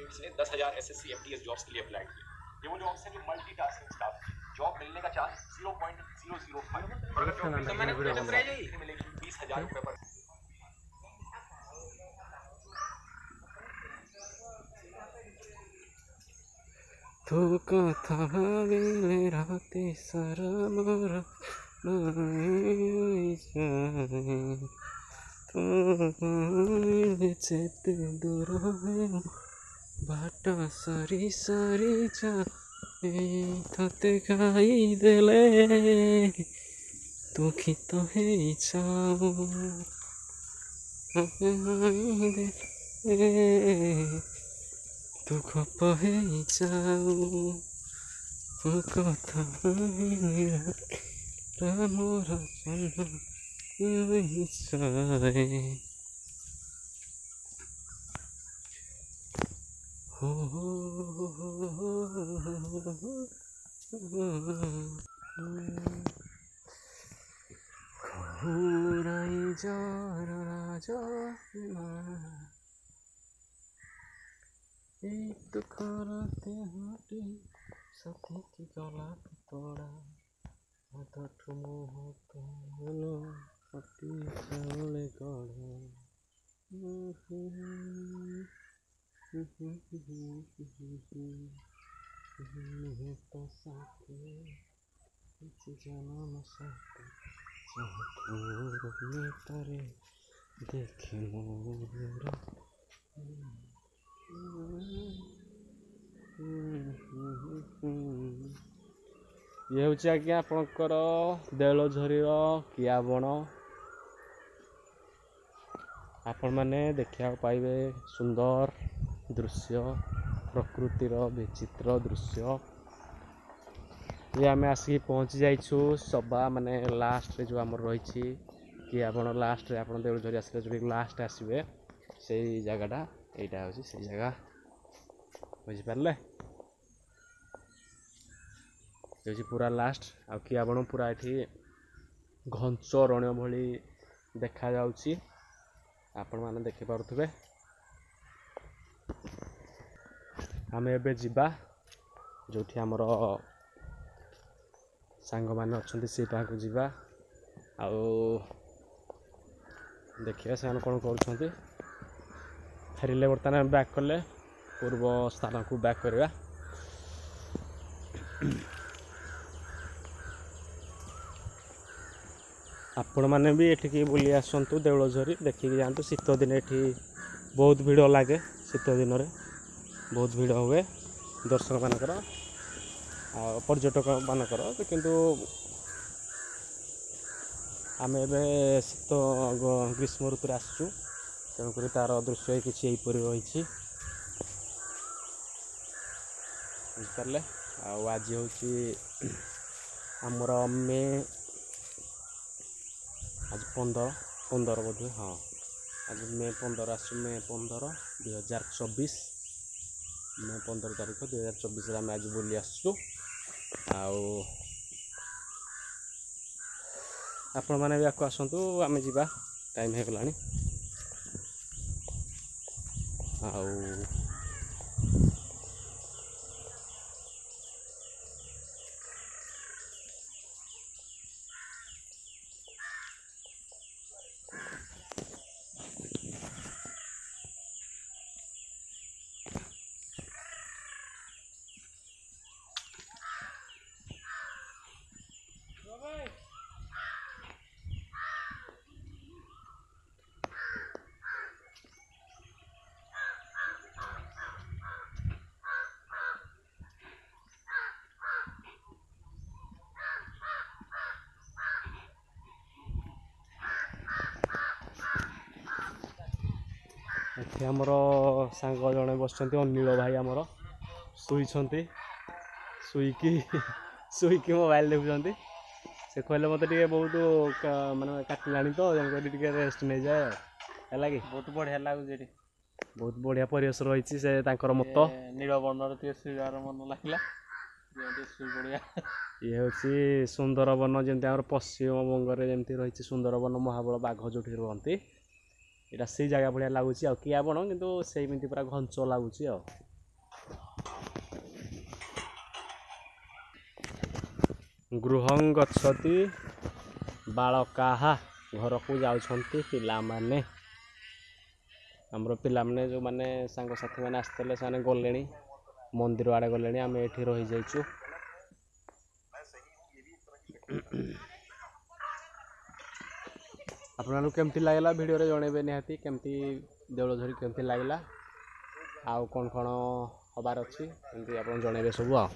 इसने 10,000 SSC MTS jobs के लिए अप्लाई किए। ये वो जॉब्स हैं जो मल्टीटास्किंग स्टाफ, जॉब मिलने का चांस 0.005 और अगर जॉब मिलेगी 20,000 रुपए पर। तू कथा भाविले राति सारा मोर चेते दूर बाट सरी सरी जाते खाई देले दुखित है दुख पहे कथा मोर घुराई जार राजा दुख राते हाटी सती की गला तोड़ा हाथठू मोह तोलो हटी चावले गढ़ा तो साथे जनम साथे तारे देखे मोर ये हूँ आज्ञा आपणकर देवलझरीर किया बण आपण मैंने देखा पाइबे सुंदर दृश्य प्रकृतिर विचित्र दृश्य। ये आम आसिक पहुँची जाइछु सभा माने लास्ट रे जो आम रही किया बण लास्ट रे आप देवलझरी आसले जो लास्ट आसबे से जगहटा यहाँ हूँ से जगह बुझिपारे ये पूरा लास्ट आ किया बण पूरा ये घंच अरण्य भली देखा जाउची आपण माने देखि पारुथबे। आमे एबे जिबा जोठी हमर सांग माने अछंती से पाखु जिबा आउ देखिए से कौन करुछंती फेरिले बर्तमान बैक कले पूर्व स्थान को बैक करवा। आपण मैंने भी एठिकी बुली आसतु देवलझरी देखिए जातु शीत दिन एठी बहुत भीड़ लगे शीत दिन में बहुत भीड़ हुए दर्शक मानकर पर्यटक मानकर किंतु आम ए शीत ग्रीष्म ऋतु आसचु तेणुक तार दृश्य किसी यहीपरी रही बुझिपारे। आज हूँ आमर मे आज 15 बोधे हाँ आज मे 15 आस मे 15 2024 मे 15 तारीख 2024 आम आज बुली आसचु आपण मैंने भी आपको आसतु आम जा टाइम हो गलानी आउ आमर सांग जड़े बस अनिल भाई आमर शुई शुईकी मोबाइल देखुं से कहले मत बहुत माने काटिला तो जन रेस्ट नहीं जाए है कि बहुत बढ़िया लगुच बहुत बढ़िया परिवेश रही से मत नील वर्णर शुआर मन लगे ये हूँ सुंदरबन जमी पश्चिम बंगे जमी रही सुंदरबन महाबल बाघ जो रुहति यहाँ से जगह भाया लगुच किया बण कि पूरा घंच लगुच। गृहं गच्छति बालकाः घर को जाउछंती पिलामाने हमरो पिलामाने जो माने सांग साथी माने आस्तेले साने गलेनी मंदिर आड़े गलेनी आम एठी रही जाइछु आपन केमती लागला वीडियो रे जणेबे निहाती केमती देवलझरी केमती लागला आउ कोन कोन हबार अछि एमती आपन जणेबे सब आ